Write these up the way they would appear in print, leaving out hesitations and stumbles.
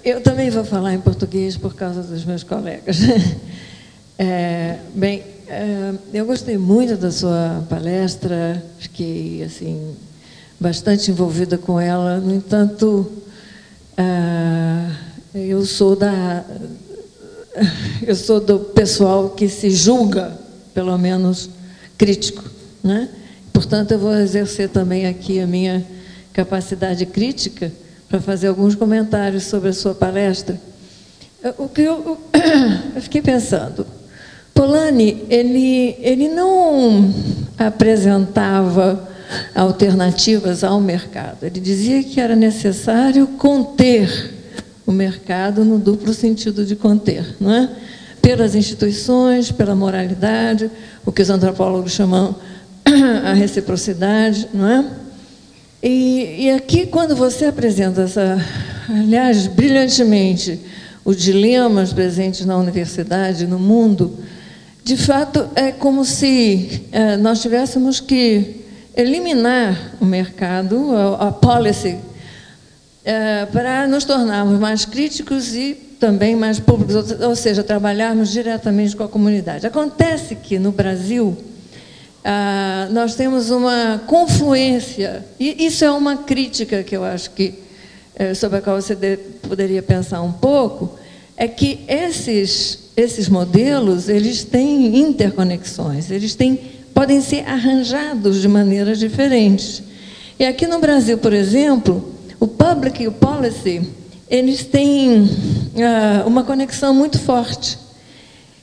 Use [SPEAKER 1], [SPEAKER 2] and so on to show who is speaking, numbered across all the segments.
[SPEAKER 1] Eu também vou falar em português por causa dos meus colegas. Eu gostei muito da sua palestra, fiquei assim, bastante envolvida com ela. No entanto, eu sou do pessoal que se julga, pelo menos, crítico, né? Portanto, eu vou exercer também aqui a minha capacidade crítica para fazer alguns comentários sobre a sua palestra. O que eu fiquei pensando, Polanyi, ele não apresentava alternativas ao mercado. Ele dizia que era necessário conter o mercado no duplo sentido de conter, não é? Pelas instituições, pela moralidade, o que os antropólogos chamam a reciprocidade, não é? E aqui, quando você apresenta aliás, brilhantemente, os dilemas presentes na universidade, no mundo, de fato, é como se nós tivéssemos que eliminar o mercado, a policy, para nos tornarmos mais críticos e também mais públicos, ou seja, trabalharmos diretamente com a comunidade. Acontece que, no Brasil, nós temos uma confluência, e isso é uma crítica que eu acho que, sobre a qual você poderia pensar um pouco, é que esses modelos, eles têm interconexões, podem ser arranjados de maneiras diferentes. E aqui no Brasil, por exemplo, o public e o policy, eles têm uma conexão muito forte.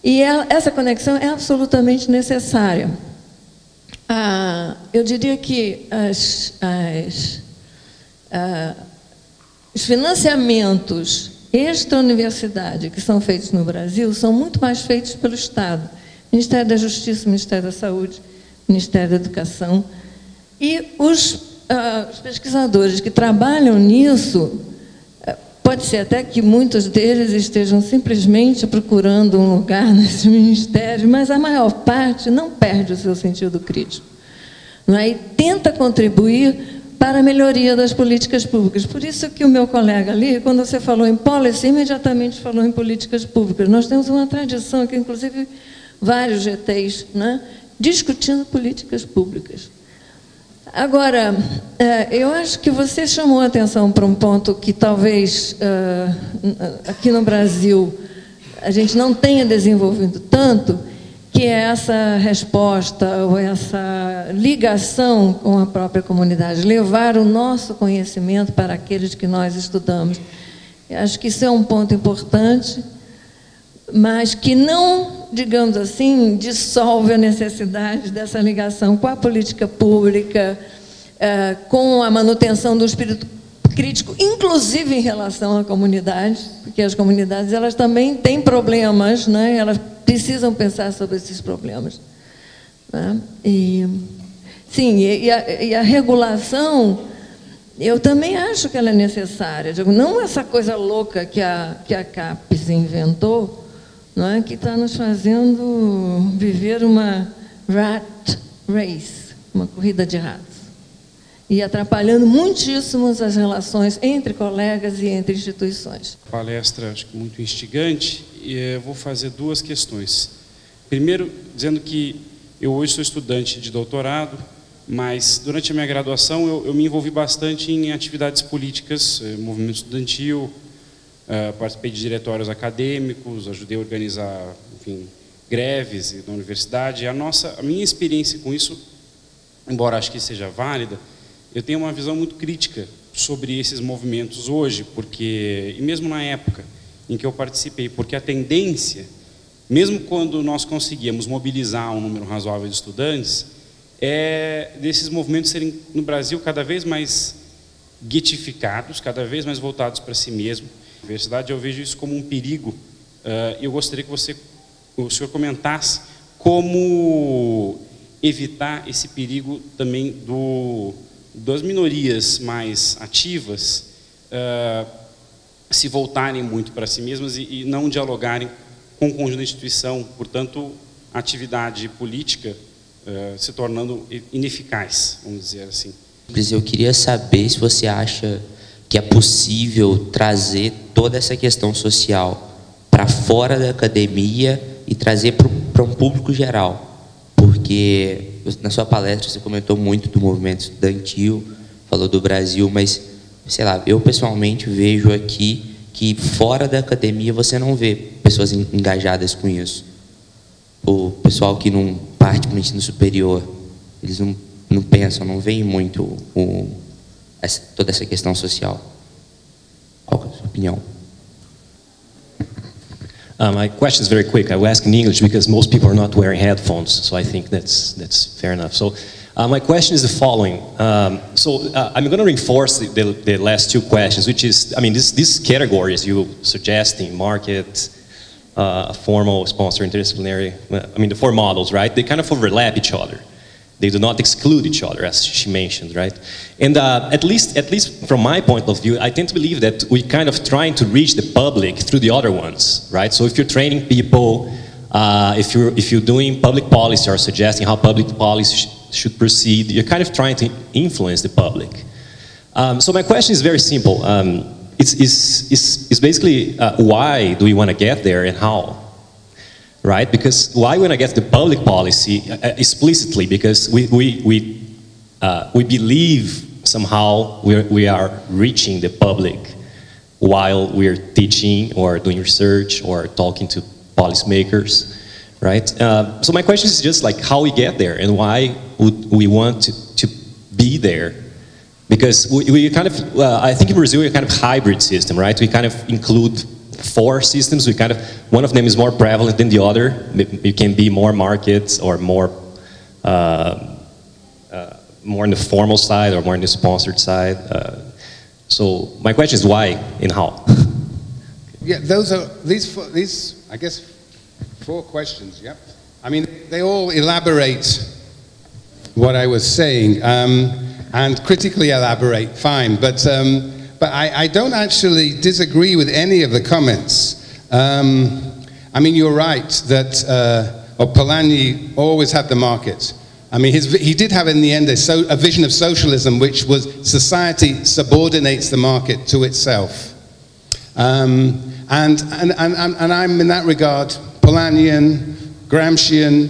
[SPEAKER 1] E essa conexão é absolutamente necessária. Eu diria que os financiamentos extra-universidade que são feitos no Brasil são muito mais feitos pelo Estado. Ministério da Justiça, Ministério da Saúde, Ministério da Educação. E os pesquisadores que trabalham nisso, pode ser até que muitos deles estejam simplesmente procurando um lugar nesse ministério, mas a maior parte não perde o seu sentido crítico, não é? E tenta contribuir para a melhoria das políticas públicas. Por isso que o meu colega ali, quando você falou em policy, imediatamente falou em políticas públicas. Nós temos uma tradição aqui, inclusive vários GTs, né, discutindo políticas públicas. Agora, eu acho que você chamou a atenção para um ponto que talvez aqui no Brasil a gente não tenha desenvolvido tanto, que é essa resposta ou essa ligação com a própria comunidade, levar o nosso conhecimento para aqueles que nós estudamos. Eu acho que isso é um ponto importante, mas que não, digamos assim, dissolve a necessidade dessa ligação com a política pública, com a manutenção do espírito crítico, inclusive em relação à comunidade, porque as comunidades elas também têm problemas, né? Elas precisam pensar sobre esses problemas, né? E a regulação, eu também acho que ela é necessária. Digo, não essa coisa louca que a CAPES inventou, não é? Que está nos fazendo viver uma rat race, uma corrida de ratos, e atrapalhando muitíssimo as relações entre colegas e entre instituições.
[SPEAKER 2] Palestra, acho que muito instigante, e eu vou fazer duas questões. Primeiro, dizendo que eu hoje sou estudante de doutorado, mas durante a minha graduação eu me envolvi bastante em atividades políticas, movimento estudantil, participei de diretórios acadêmicos, ajudei a organizar, enfim, greves na universidade. A minha experiência com isso, embora acho que seja válida, eu tenho uma visão muito crítica sobre esses movimentos hoje, porque, e mesmo na época em que eu participei, porque a tendência, mesmo quando nós conseguíamos mobilizar um número razoável de estudantes, é desses movimentos serem, no Brasil, cada vez mais guetificados, cada vez mais voltados para si mesmo. Na universidade, eu vejo isso como um perigo, e eu gostaria que o senhor comentasse como evitar esse perigo também das minorias mais ativas se voltarem muito para si mesmas e não dialogarem com o conjunto da instituição, portanto, a atividade política se tornando ineficaz, vamos dizer assim.
[SPEAKER 3] Eu queria saber se você acha que é possível trazer toda essa questão social para fora da academia e trazer para um público geral? Porque na sua palestra você comentou muito do movimento estudantil, falou do Brasil, mas, sei lá, eu pessoalmente vejo aqui que fora da academia você não vê pessoas engajadas com isso. O pessoal que não parte para o ensino superior, eles não pensam, não veem muito toda essa questão social. Qual é a sua opinião?
[SPEAKER 4] My question is very quick. I will ask in English because most people are not wearing headphones, so I think that's fair enough. So my question is the following. I'm going to reinforce the last two questions, which is, I mean, these categories you suggesting, market, formal, sponsor, interdisciplinary, I mean, the four models, right? They kind of overlap each other. They do not exclude each other, as she mentioned, right? And at least from my point of view, I tend to believe that we kind of trying to reach the public through the other ones, right? So if you're training people, if you're doing public policy or suggesting how public policy should proceed, you're kind of trying to influence the public. So my question is very simple. It's basically why do we want to get there and how? Right? Because why when I get the public policy explicitly? Because we believe somehow we are reaching the public while we're teaching or doing research or talking to policymakers, right? So my question is just like how we get there and why would we want to be there? Because we kind of, I think in Brazil we're kind of hybrid system, right? We kind of include four systems. One of them is more prevalent than the other. You can be more markets or more in the formal side or more in the sponsored side. So my question is why and how?
[SPEAKER 5] Yeah, these I guess four questions. Yep. I mean, they all elaborate what I was saying and critically elaborate. Fine, but I don't actually disagree with any of the comments. I mean, you're right that Polanyi always had the market. I mean, he did have in the end a vision of socialism, which was society subordinates the market to itself. And I'm in that regard Polanyian, Gramscian,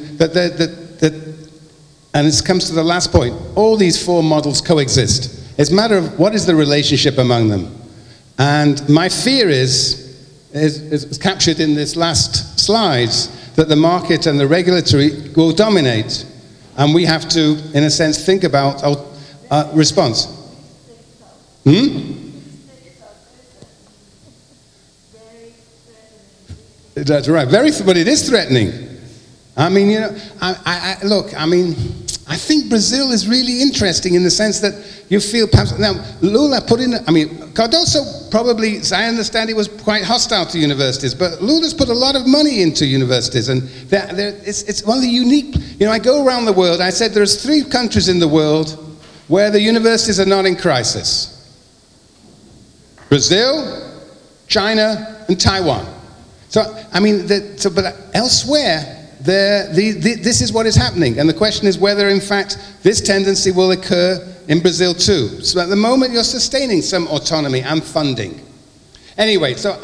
[SPEAKER 5] and it comes to the last point. All these four models coexist. It's a matter of what is the relationship among them. And my fear is captured in this last slides, that the market and the regulatory will dominate. And we have to, in a sense, think about response. That's right. But it is threatening. I mean, you know, look, I mean, I think Brazil is really interesting in the sense that you feel perhaps, now Lula put in, I mean, Cardoso probably, as I understand, he was quite hostile to universities, but Lula's put a lot of money into universities, and it's one of the unique, you know, I go around the world, I said there's 3 countries in the world where the universities are not in crisis. Brazil, China, and Taiwan. So, I mean, but elsewhere, this is what is happening, and the question is whether, in fact, this tendency will occur in Brazil too. So at the moment, you're sustaining some autonomy and funding. Anyway, so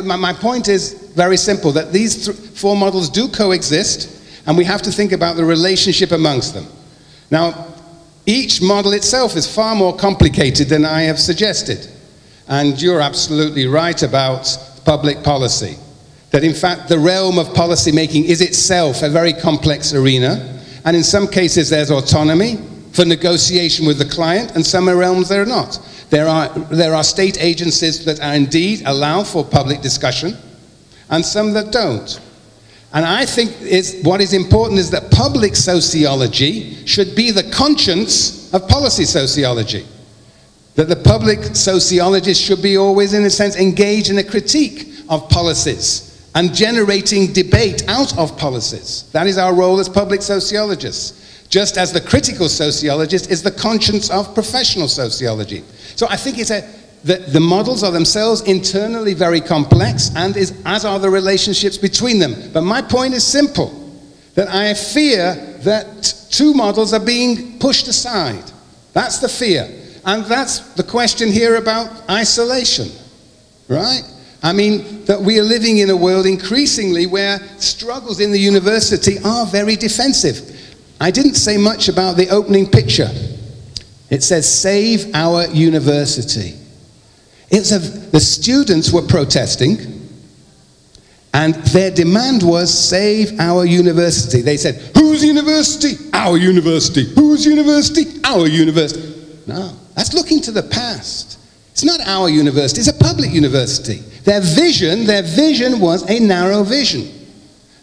[SPEAKER 5] my point is very simple, that these 4 models do coexist, and we have to think about the relationship amongst them. Now, each model itself is far more complicated than I have suggested, and you're absolutely right about public policy. That in fact the realm of policy making is itself a very complex arena, and in some cases there's autonomy for negotiation with the client, and some realms there are not. There are state agencies that are indeed allow for public discussion, and some that don't. And I think what is important is that public sociology should be the conscience of policy sociology. That the public sociologist should be always, in a sense, engaged in a critique of policies and generating debate out of policies. That is our role as public sociologists, just as the critical sociologist is the conscience of professional sociology. So I think the models are themselves internally very complex, and as are the relationships between them. But my point is simple, that I fear that 2 models are being pushed aside. That's the fear. And that's the question here about isolation. right? I mean, that we are living in a world increasingly where struggles in the university are very defensive. I didn't say much about the opening picture. It says, "Save our university." The students were protesting, and their demand was, "Save our university." They said, "Whose university? Our university. Whose university? Our university." No, that's looking to the past. It's not our university, it's a public university. Their vision was a narrow vision.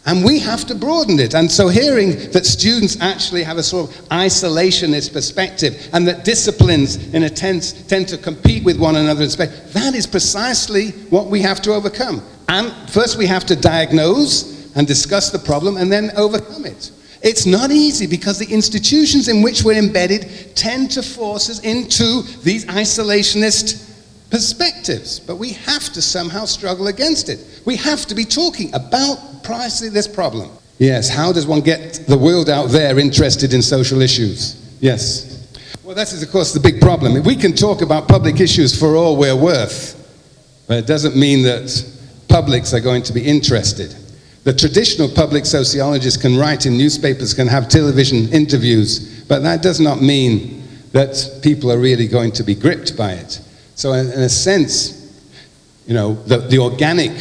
[SPEAKER 5] And we have to broaden it. And so hearing that students actually have a sort of isolationist perspective and that disciplines in a tend to compete with one another, that is precisely what we have to overcome. And first we have to diagnose and discuss the problem and then overcome it. It's not easy because the institutions in which we're embedded tend to force us into these isolationist perspectives, but we have to somehow struggle against it. We have to be talking about precisely this problem. Yes, how does one get the world out there interested in social issues? Yes. Well, that is, of course, the big problem. We can talk about public issues for all we're worth, but it doesn't mean that publics are going to be interested. The traditional public sociologists can write in newspapers, can have television interviews, but that does not mean that people are really going to be gripped by it. So in a sense, you know, the organic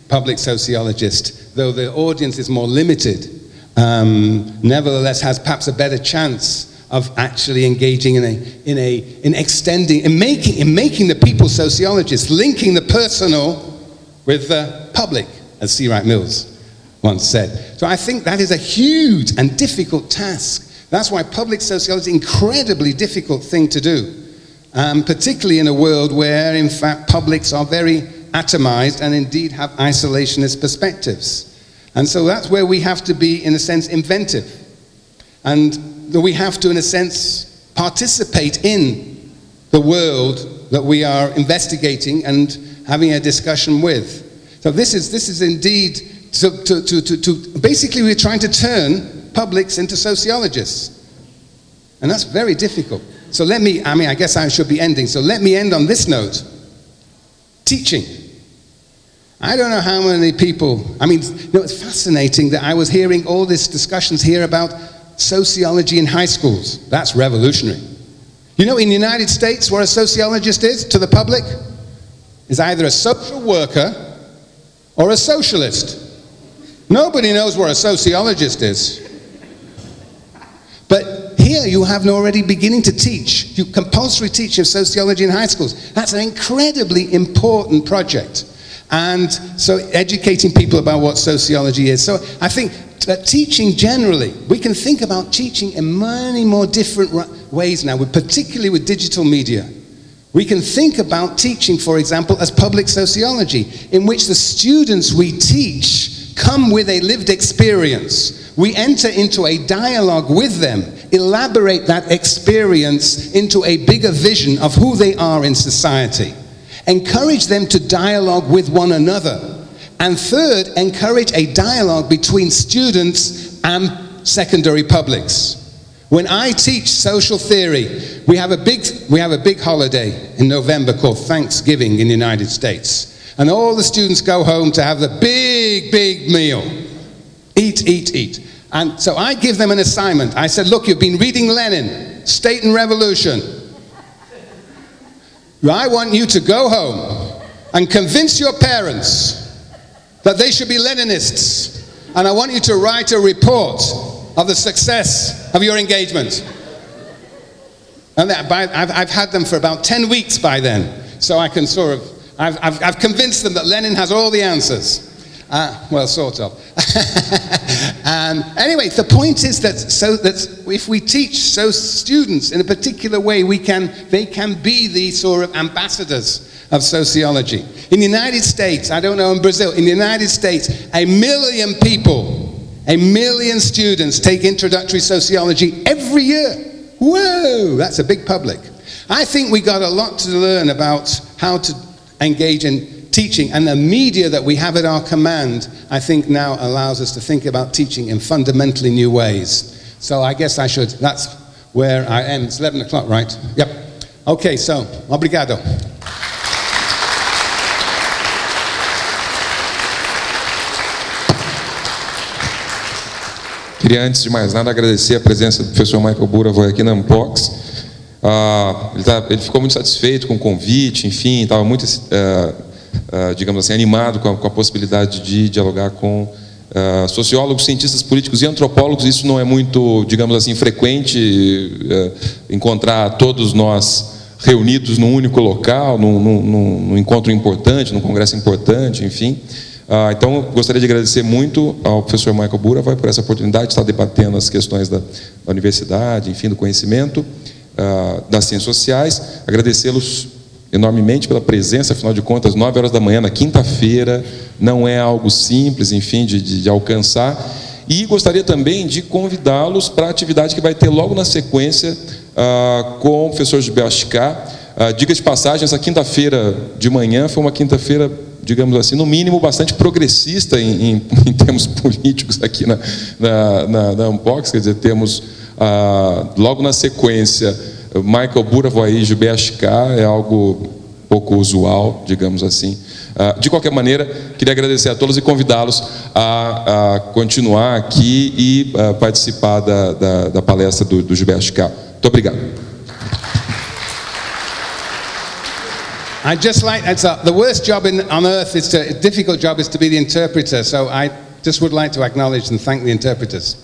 [SPEAKER 5] public sociologist, though the audience is more limited, nevertheless has perhaps a better chance of actually engaging in making the people sociologists, linking the personal with the public, as C. Wright Mills once said. So I think that is a huge and difficult task. That's why public sociology is an incredibly difficult thing to do. Particularly in a world where, in fact, publics are very atomized and indeed have isolationist perspectives. And so that's where we have to be, in a sense, inventive. And we have to, in a sense, participate in the world that we are investigating and having a discussion with. So this is indeed, basically we're trying to turn publics into sociologists. And that's very difficult. So I guess I should be ending. So let me end on this note. Teaching. I don't know how many people, it's fascinating that I was hearing all these discussions here about sociology in high schools. That's revolutionary. You know, in the United States, what a sociologist is to the public is either a social worker or a socialist. Nobody knows what a sociologist is. But here you have already beginning to teach. You compulsory teaching of sociology in high schools. That's an incredibly important project. And so educating people about what sociology is. So I think that teaching generally, we can think about teaching in many more different ways now, particularly with digital media. We can think about teaching, for example, as public sociology, in which the students we teach come with a lived experience. We enter into a dialogue with them, elaborate that experience into a bigger vision of who they are in society. Encourage them to dialogue with one another. And third, encourage a dialogue between students and secondary publics. When I teach social theory, we have a big holiday in November called Thanksgiving in the United States. And all the students go home to have the big meal. Eat, eat, eat. And so I give them an assignment. I said, look, you've been reading Lenin, State and Revolution. I want you to go home and convince your parents that they should be Leninists. And I want you to write a report of the success of your engagement. And I've had them for about 10 weeks by then. So I can sort of, I've convinced them that Lenin has all the answers. Well, sort of. Anyway, the point is that if we teach students in a particular way, they can be the sort of ambassadors of sociology. In the United States, I don't know in Brazil, in the United States, 1 million people, 1 million students take introductory sociology every year. Whoa, that's a big public. I think we got a lot to learn about how to engage in teaching, and the media that we have at our command, I think now allows us to think about teaching in fundamentally new ways. So I guess that's where I am. It's 11 o'clock, right? Yep. Okay, so, obrigado.
[SPEAKER 6] Queria, antes de mais nada, agradecer a presença do professor Michael Burowoy aqui na ANPOCS. Ele ficou muito satisfeito com o convite, enfim, estava muito, digamos assim, animado com a possibilidade de dialogar com sociólogos, cientistas políticos e antropólogos. Isso não é muito, digamos assim, frequente, encontrar todos nós reunidos num único local, num encontro importante, num congresso importante, enfim. Então, gostaria de agradecer muito ao professor Michael Burowoy por essa oportunidade de estar debatendo as questões da universidade, enfim, do conhecimento, das ciências sociais. Agradecê-los enormemente pela presença, afinal de contas, 9 horas da manhã, na quinta-feira, não é algo simples, enfim, de alcançar. E gostaria também de convidá-los para a atividade que vai ter logo na sequência com o professor Gilberto. Diga de passagem, essa quinta-feira de manhã foi uma quinta-feira, digamos assim, no mínimo, bastante progressista em termos políticos aqui na ANPOCS. Quer dizer, temos logo na sequência Michael Burowoy e Gilberto, é algo pouco usual, digamos assim. De qualquer maneira, queria agradecer a todos e convidá-los a continuar aqui e participar da palestra do Gilberto. Muito obrigado.
[SPEAKER 5] I just like, the worst job on earth difficult job is to be the interpreter, so I just would like to acknowledge and thank the interpreters.